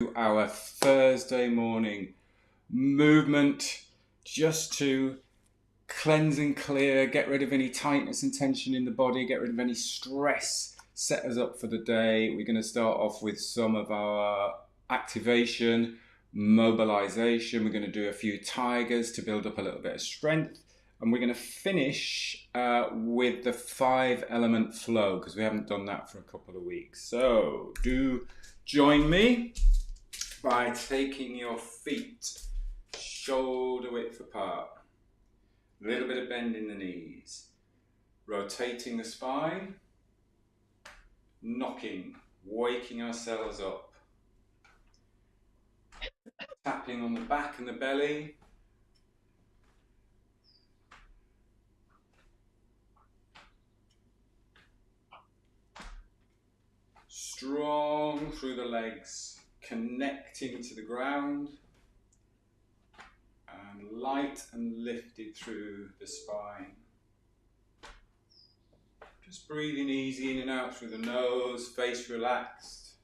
to our Thursday morning movement just to cleanse and clear, get rid of any tightness and tension in the body, get rid of any stress, set us up for the day. We're going to start off with some of our activation, mobilization. We're going to do a few tigers to build up a little bit of strength. And we're going to finish with the 5-element flow because we haven't done that for a couple of weeks. So do join me by taking your feet shoulder width apart. A little bit of bend in the knees. Rotating the spine. Knocking, waking ourselves up. Tapping on the back and the belly. Strong through the legs, connecting to the ground, and light and lifted through the spine. Just breathing easy in and out through the nose, face relaxed.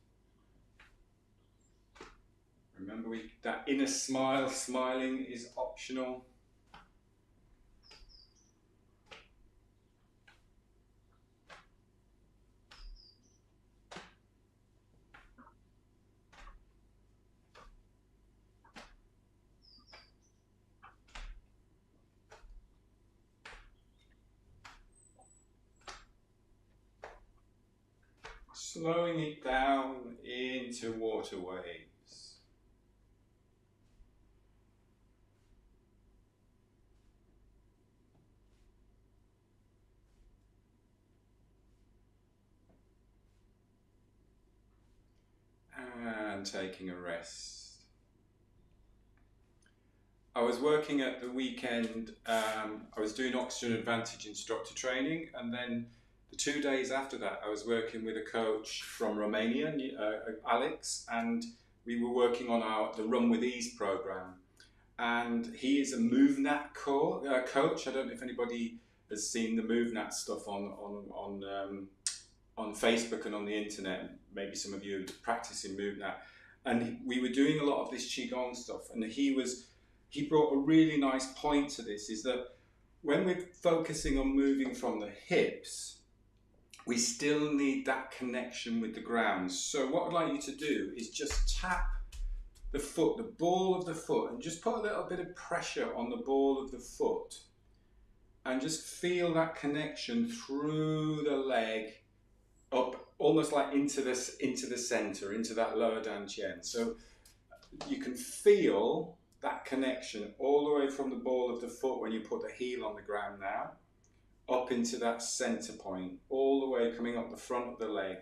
Remember that inner smile, smiling is optional. Slowing it down into water waves. And taking a rest. I was working at the weekend, I was doing Oxygen Advantage instructor training, and then the 2 days after that I was working with a coach from Romania, Alex, and we were working on the Run With Ease program. And he is a MoveNat coach. I don't know if anybody has seen the MoveNat stuff on Facebook and on the internet. Maybe some of you are practicing MoveNat. And we were doing a lot of this Qigong stuff, and he brought a really nice point to this, is that when we're focusing on moving from the hips, we still need that connection with the ground. So what I'd like you to do is just tap the foot, the ball of the foot, and just put a little bit of pressure on the ball of the foot, and just feel that connection through the leg, up almost like into the center, into that lower dantian. So you can feel that connection all the way from the ball of the foot when you put the heel on the ground now, up into that center point, all the way coming up the front of the leg.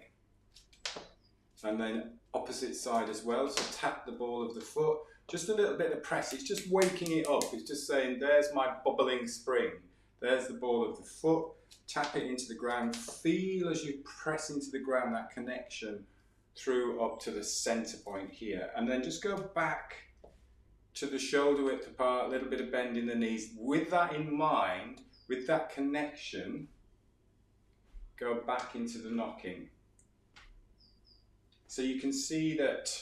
And then opposite side as well, so tap the ball of the foot, just a little bit of press, it's just waking it up, it's just saying there's my bubbling spring, there's the ball of the foot, tap it into the ground, feel as you press into the ground that connection through up to the center point here, and then just go back to the shoulder width apart, a little bit of bend in the knees. With that in mind, with that connection, go back into the knocking. So you can see that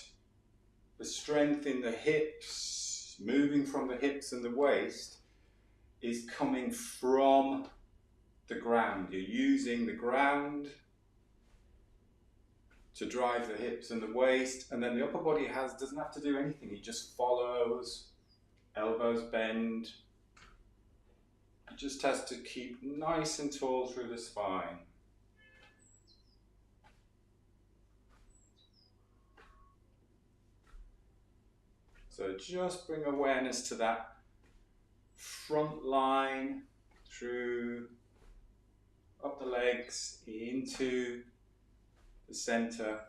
the strength in the hips, moving from the hips and the waist, is coming from the ground. You're using the ground to drive the hips and the waist, and then the upper body doesn't have to do anything, it just follows, elbows bend. It just has to keep nice and tall through the spine. So just bring awareness to that front line, through, up the legs, into the center.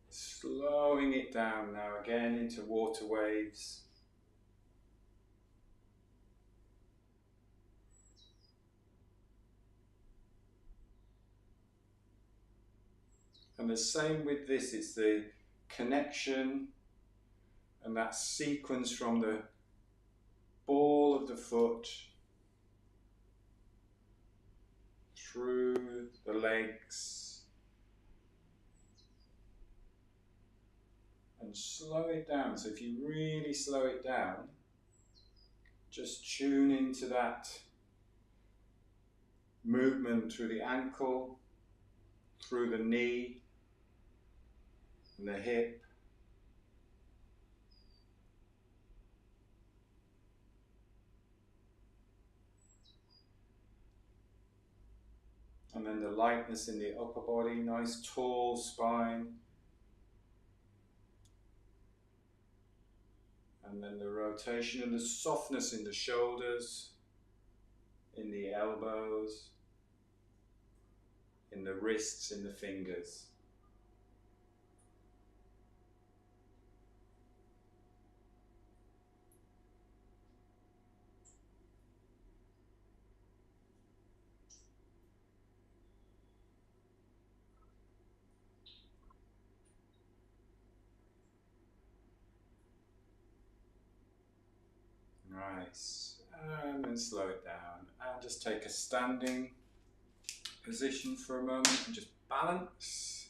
Slowing it down now again into water waves. And the same with this, it's the connection and that sequence from the ball foot, through the legs, and slow it down. So if you really slow it down, just tune into that movement through the ankle, through the knee, and the hip. And then the lightness in the upper body, nice tall spine. And then the rotation and the softness in the shoulders, in the elbows, in the wrists, in the fingers. Nice. And then slow it down. And just take a standing position for a moment and just balance.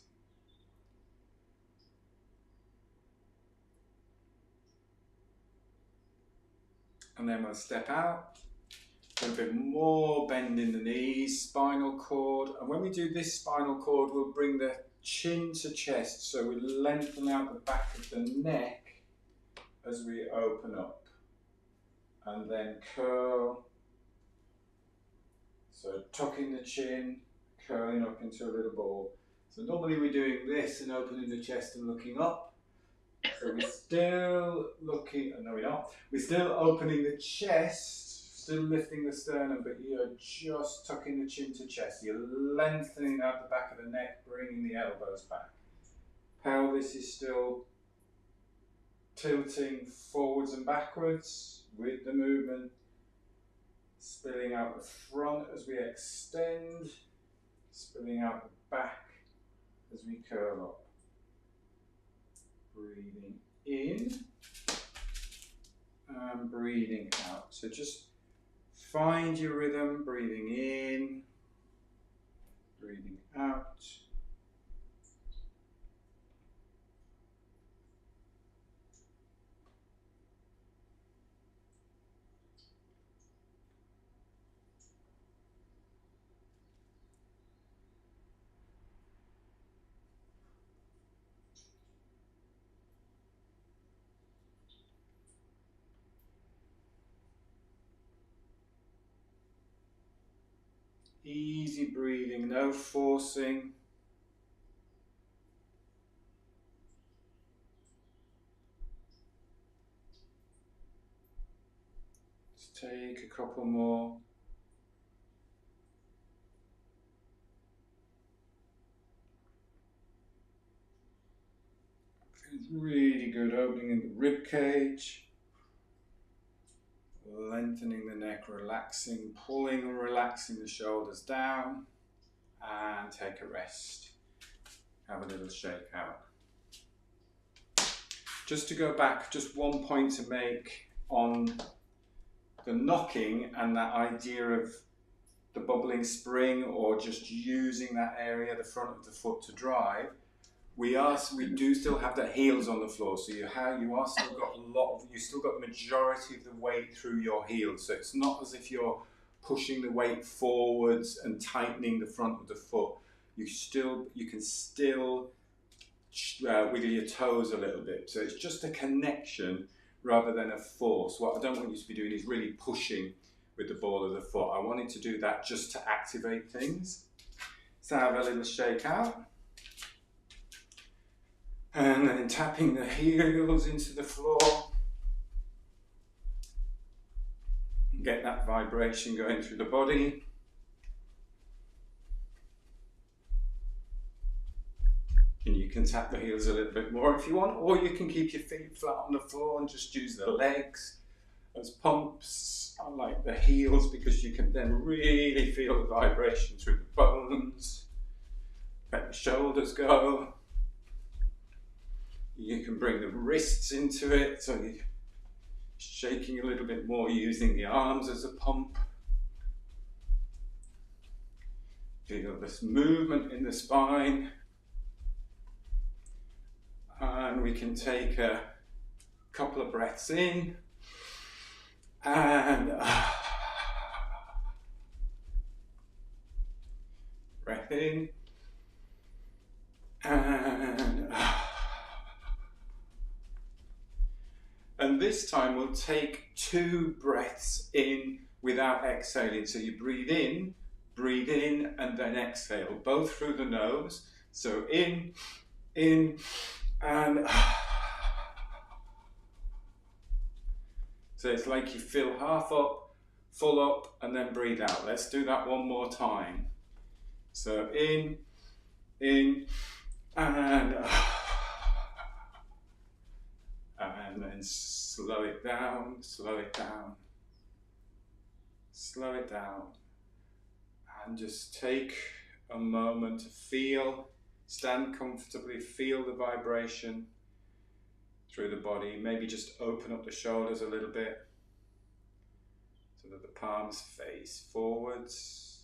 And then we'll step out. A little bit more bend in the knees, spinal cord. And when we do this spinal cord, we'll bring the chin to chest. So we lengthen out the back of the neck as we open up. And then curl. So tucking the chin, curling up into a little ball. So normally we're doing this and opening the chest and looking up. So we're still looking, no we're not. We're still opening the chest, still lifting the sternum, but you're just tucking the chin to chest. You're lengthening out the back of the neck, bringing the elbows back. Pelvis is still tilting forwards and backwards with the movement, spilling out the front as we extend, spilling out the back as we curl up. Breathing in and breathing out. So just find your rhythm, breathing in, breathing out. Easy breathing, no forcing. Just take a couple more. Feels really good, opening in the rib cage. Lengthening the neck, relaxing, pulling and relaxing the shoulders down, and take a rest. Have a little shake out. Just to go back, just one point to make on the knocking and that idea of the bubbling spring or just using that area, the front of the foot to drive. We do still have the heels on the floor, so you still got the majority of the weight through your heels. So it's not as if you're pushing the weight forwards and tightening the front of the foot. You can still wiggle your toes a little bit. So it's just a connection rather than a force. What I don't want you to be doing is really pushing with the ball of the foot. I wanted to do that just to activate things. So have a little shake out. And then tapping the heels into the floor. Get that vibration going through the body. And you can tap the heels a little bit more if you want, or you can keep your feet flat on the floor and just use the legs as pumps. I like the heels because you can then really feel the vibration through the bones. Let the shoulders go. You can bring the wrists into it, so shaking a little bit more, using the arms as a pump. Feel this movement in the spine. And we can take a couple of breaths in and breath in and this time we'll take 2 breaths in without exhaling. So you breathe in, and then exhale, both through the nose. So in, and so it's like you fill half up, full up, and then breathe out. Let's do that one more time. So in, and then slow it down, slow it down, slow it down. And just take a moment to feel, stand comfortably, feel the vibration through the body. Maybe just open up the shoulders a little bit so that the palms face forwards.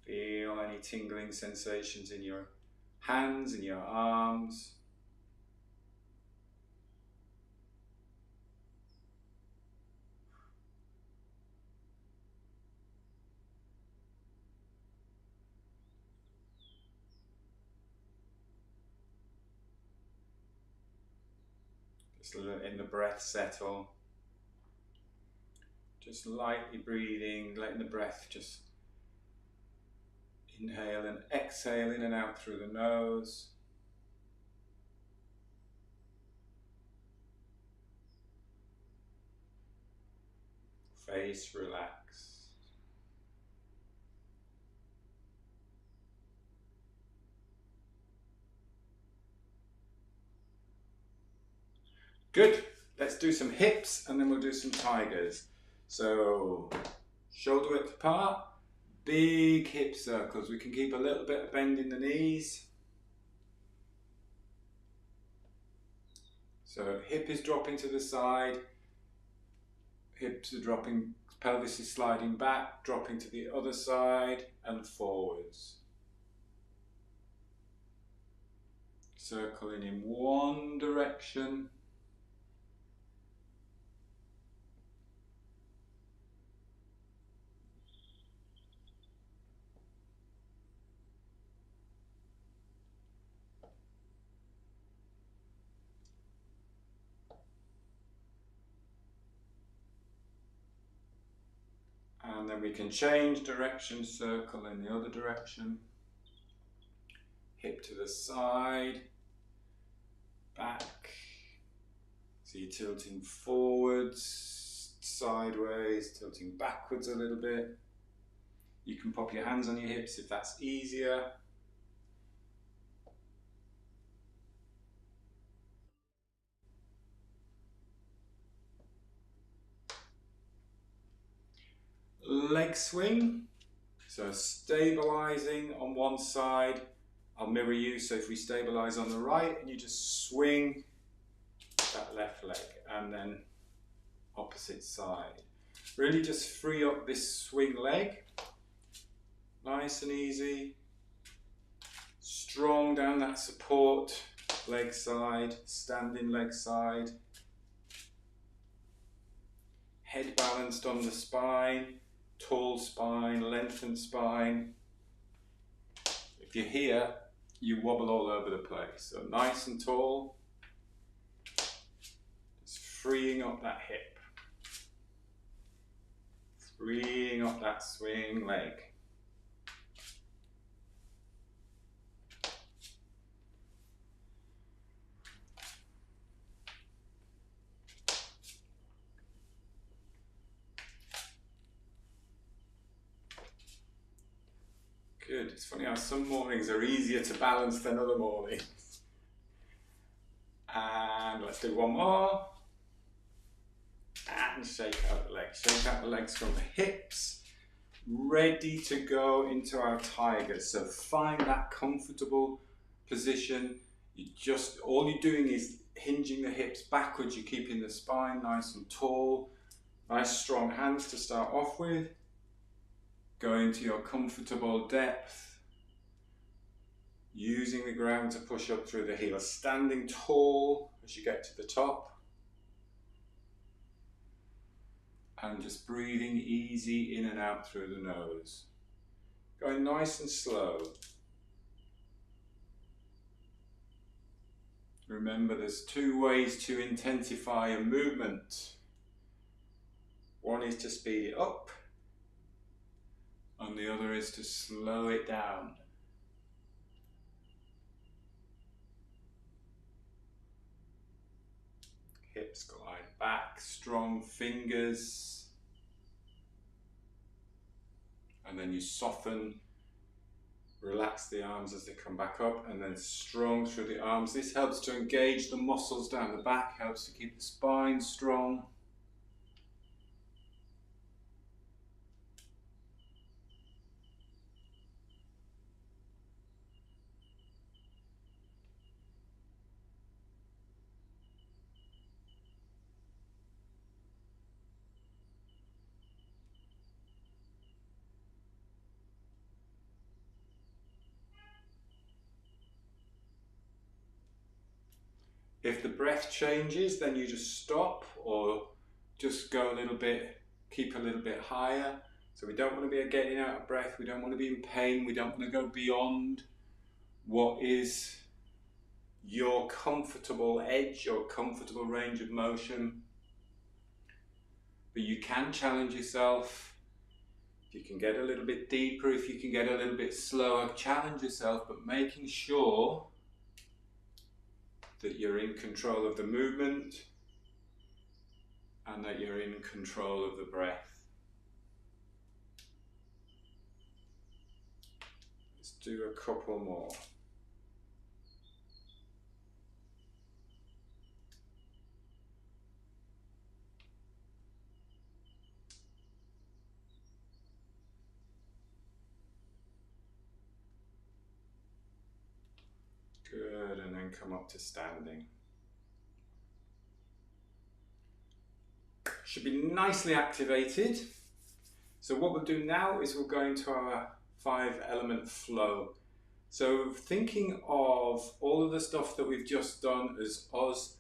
Feel any tingling sensations in your hands, in your arms. Just letting the breath settle. Just lightly breathing, letting the breath just inhale and exhale in and out through the nose. Face relaxed. Good. Let's do some hips and then we'll do some tigers. So shoulder width apart, big hip circles. We can keep a little bit of bend in the knees. So hip is dropping to the side, hips are dropping, pelvis is sliding back, dropping to the other side and forwards. Circling in one direction. And then we can change direction, circle in the other direction. Hip to the side, back. So you're tilting forwards, sideways, tilting backwards a little bit. You can pop your hands on your hips if that's easier. Leg swing, so stabilizing on one side. I'll mirror you, so if we stabilize on the right and you just swing that left leg and then opposite side. Really just free up this swing leg, nice and easy. Strong down that support leg side, standing leg side. Head balanced on the spine. Tall spine, lengthened spine. If you're here, you wobble all over the place. So nice and tall. Just freeing up that hip. Freeing up that swing leg. Good. It's funny how some mornings are easier to balance than other mornings. And let's do one more. And shake out the legs. Shake out the legs from the hips. Ready to go into our tigers. So find that comfortable position. All you're doing is hinging the hips backwards, you're keeping the spine nice and tall. Nice strong hands to start off with. Going to your comfortable depth. Using the ground to push up through the heels. Standing tall as you get to the top. And just breathing easy in and out through the nose. Going nice and slow. Remember, there's two ways to intensify a movement. One is to speed it up, and the other is to slow it down. Hips glide back, strong fingers. And then you soften, relax the arms as they come back up, and then strong through the arms. This helps to engage the muscles down the back, helps to keep the spine strong. If the breath changes, then you just stop or just go a little bit, keep a little bit higher. So we don't want to be getting out of breath, we don't want to be in pain, we don't want to go beyond what is your comfortable edge, your comfortable range of motion. But you can challenge yourself. If you can get a little bit deeper, if you can get a little bit slower, challenge yourself, but making sure that you're in control of the movement and that you're in control of the breath. Let's do a couple more. Good, and then come up to standing. Should be nicely activated. So what we'll do now is we'll go into our 5-element flow. So thinking of all of the stuff that we've just done as us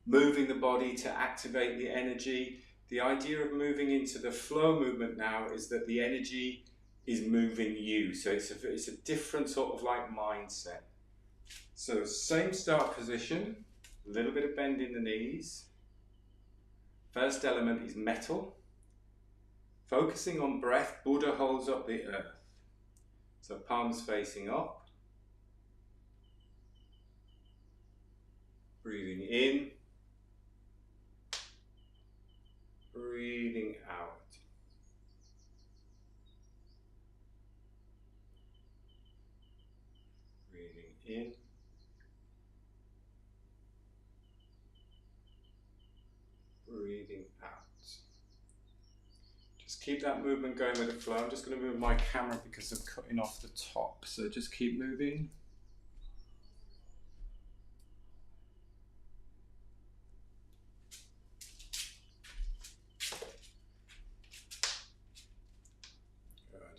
moving the body to activate the energy, the idea of moving into the flow movement now is that the energy is moving you. So it's a different sort of like mindset. So same start position, a little bit of bend in the knees. First element is metal. Focusing on breath, Buddha holds up the earth. So palms facing up. Breathing in. Breathing out. Breathing in. Breathing out. Just keep that movement going with the flow. I'm just going to move my camera because I'm cutting off the top. So just keep moving.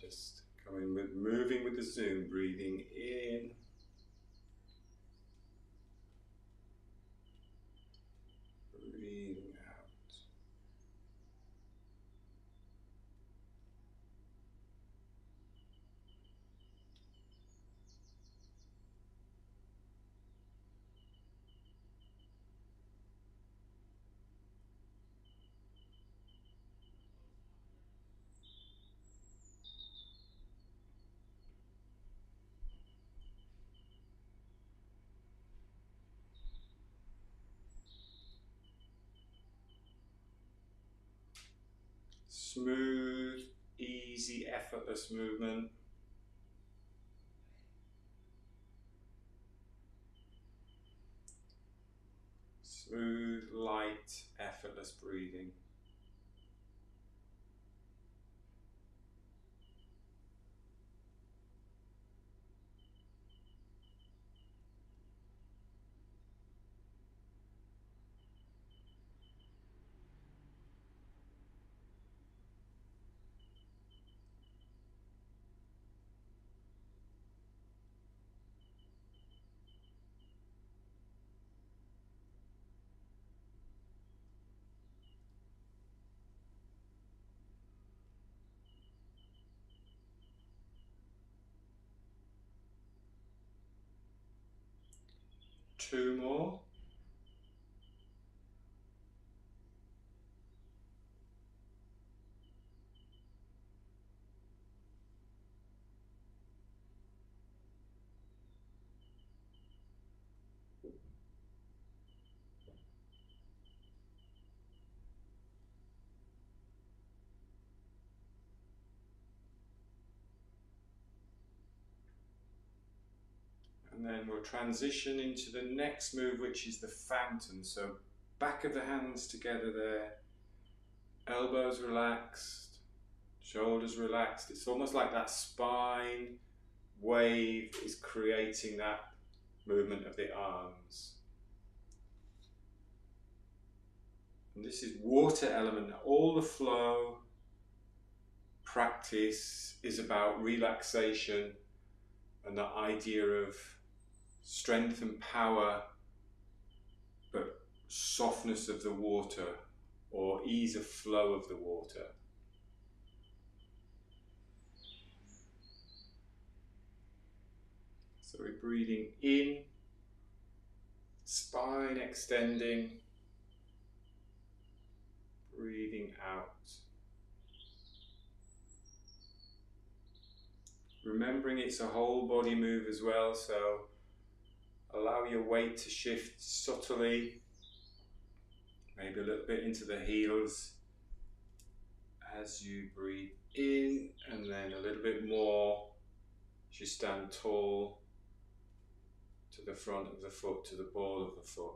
Just coming with, moving with the zoom, breathing in. Breathing out. Smooth, easy, effortless movement. Smooth, light, effortless breathing. 2 more. And then we'll transition into the next move, which is the fountain. So back of the hands together there, elbows relaxed, shoulders relaxed. It's almost like that spine wave is creating that movement of the arms. And this is water element. All the flow practice is about relaxation and the idea of strength and power, but softness of the water or ease of flow of the water. So we're breathing in, spine extending, breathing out. Remembering it's a whole body move as well, so allow your weight to shift subtly, maybe a little bit into the heels as you breathe in, and then a little bit more as you stand tall to the front of the foot, to the ball of the foot.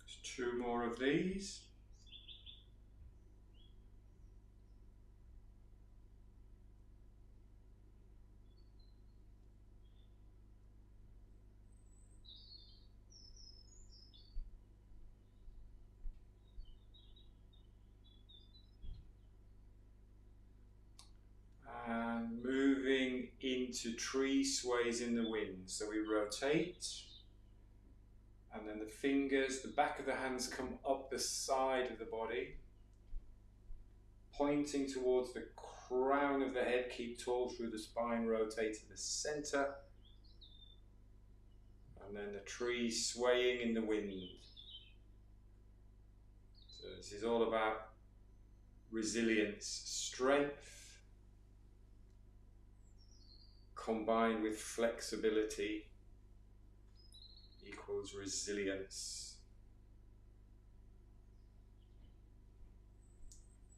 Just 2 more of these. And moving into tree sways in the wind. So we rotate, and then the fingers, the back of the hands come up the side of the body, pointing towards the crown of the head. Keep tall through the spine, rotate to the center, and then the tree swaying in the wind. So this is all about resilience, strength combined with flexibility equals resilience.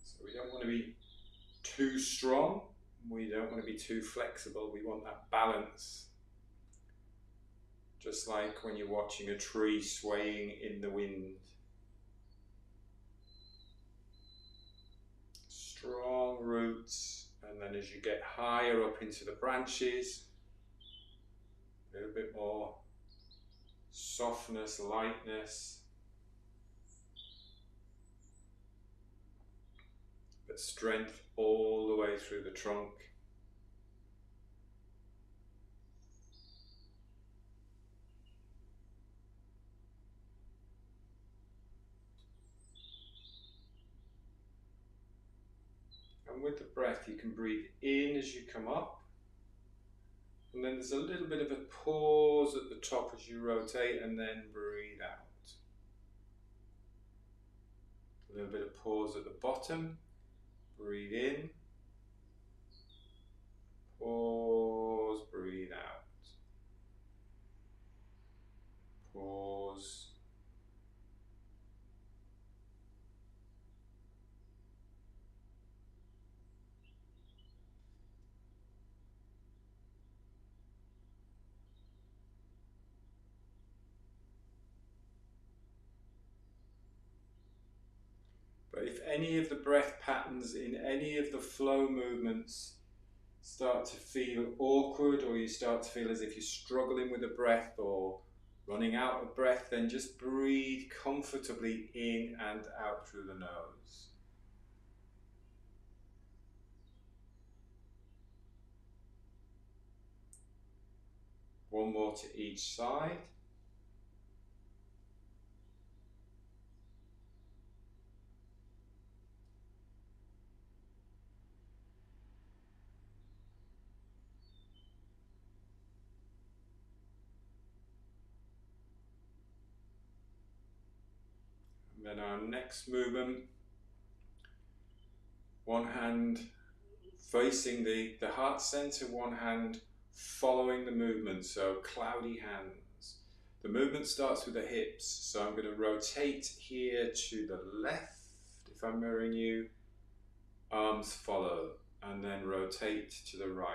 So we don't want to be too strong, we don't want to be too flexible, we want that balance. Just like when you're watching a tree swaying in the wind. Strong roots, and then as you get higher up into the branches, a little bit more softness, lightness, but strength all the way through the trunk. And with the breath, you can breathe in as you come up, and then there's a little bit of a pause at the top as you rotate, and then breathe out. A little bit of pause at the bottom, breathe in, pause, breathe out, pause, But if any of the breath patterns in any of the flow movements start to feel awkward, or you start to feel as if you're struggling with the breath or running out of breath, then just breathe comfortably in and out through the nose. One more to each side. And then our next movement, one hand facing the heart center, one hand following the movement, so cloudy hands. The movement starts with the hips, so I'm going to rotate here to the left if I'm mirroring you, arms follow, and then rotate to the right.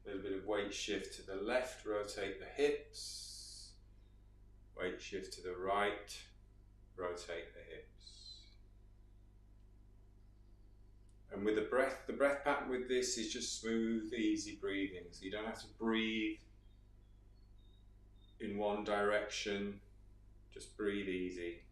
A little bit of weight shift to the left, rotate the hips, weight shift to the right, rotate the hips. And with the breath pattern with this is just smooth, easy breathing. So you don't have to breathe in one direction, just breathe easy.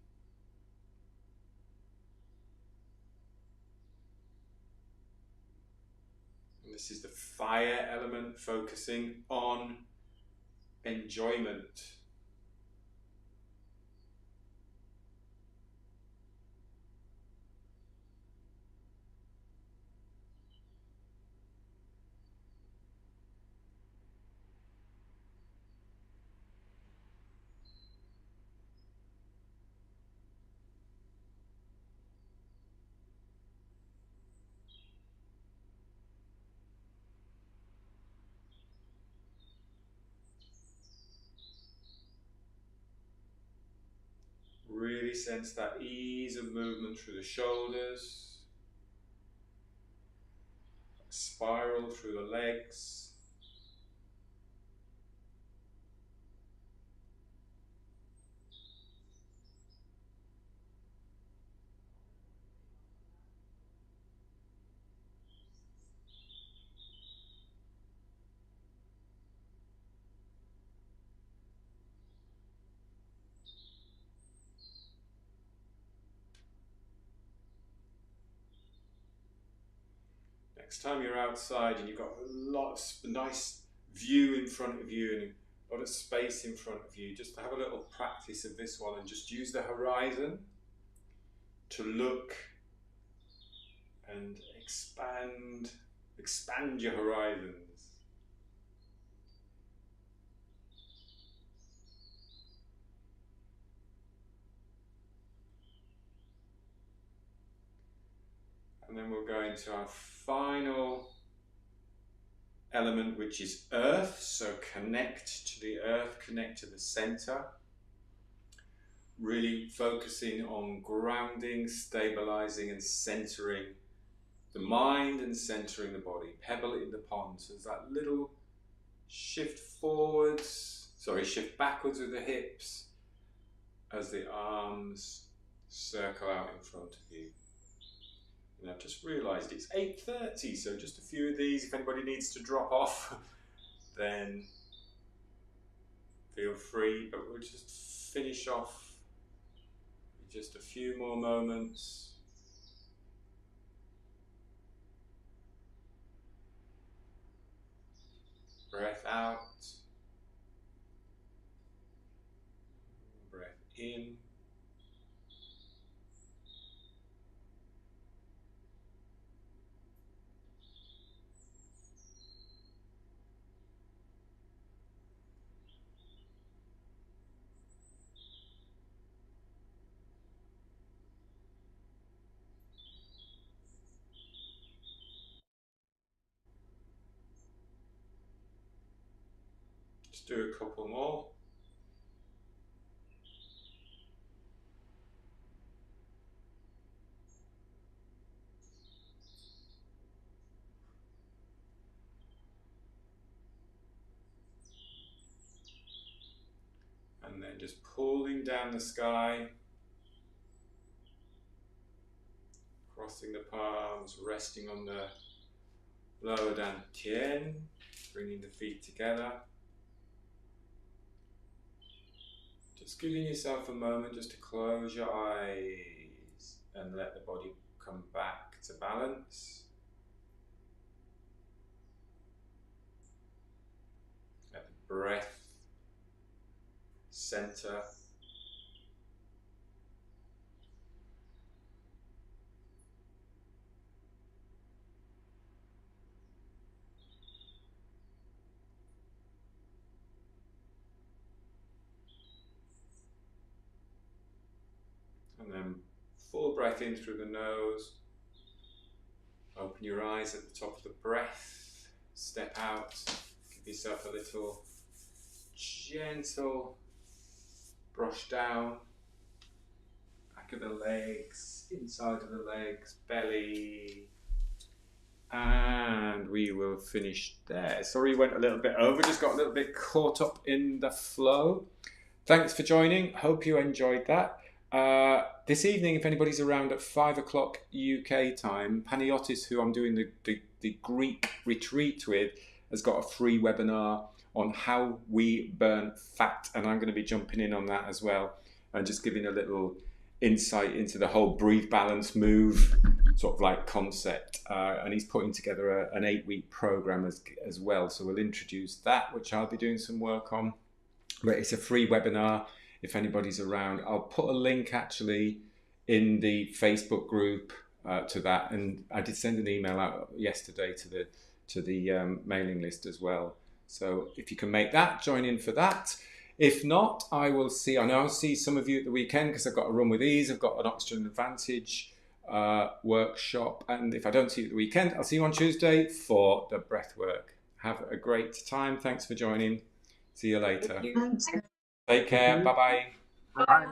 And this is the fire element, focusing on enjoyment. Really sense that ease of movement through the shoulders, spiral through the legs. Next time you're outside and you've got a nice view in front of you and a lot of space in front of you, just have a little practice of this one and just use the horizon to look and expand your horizons. And then we'll go into our final element, which is earth. So connect to the earth, connect to the center. Really focusing on grounding, stabilizing and centering the mind and centering the body. Pebble in the pond. So there's that little shift backwards with the hips as the arms circle out in front of you. And I've just realised it's 8:30, so just a few of these. If anybody needs to drop off, then feel free. But we'll just finish off with just a few more moments. Breath out. Breath in. Just do a couple more. And then just pulling down the sky. Crossing the palms, resting on the lower dantian, bringing the feet together. Just giving yourself a moment just to close your eyes and let the body come back to balance. Let the breath center. And then full breath in through the nose. Open your eyes at the top of the breath. Step out. Give yourself a little gentle brush down. Back of the legs, inside of the legs, belly. And we will finish there. Sorry, went a little bit over. Just got a little bit caught up in the flow. Thanks for joining. Hope you enjoyed that. This evening, if anybody's around at 5 o'clock UK time, Paniotis, who I'm doing the Greek retreat with, has got a free webinar on how we burn fat, and I'm going to be jumping in on that as well and just giving a little insight into the whole breathe, balance, move sort of like concept, and he's putting together an 8-week program as well, so we'll introduce that, which I'll be doing some work on. But it's a free webinar if anybody's around. I'll put a link actually in the Facebook group to that, and I did send an email out yesterday to the mailing list as well. So if you can make that, join in for that. If not, I know I'll see some of you at the weekend because I've got a Run with Ease. I've got an Oxygen Advantage workshop, and if I don't see you at the weekend, I'll see you on Tuesday for the breath work. Have a great time. Thanks for joining. See you later. Take care. Bye-bye. Bye.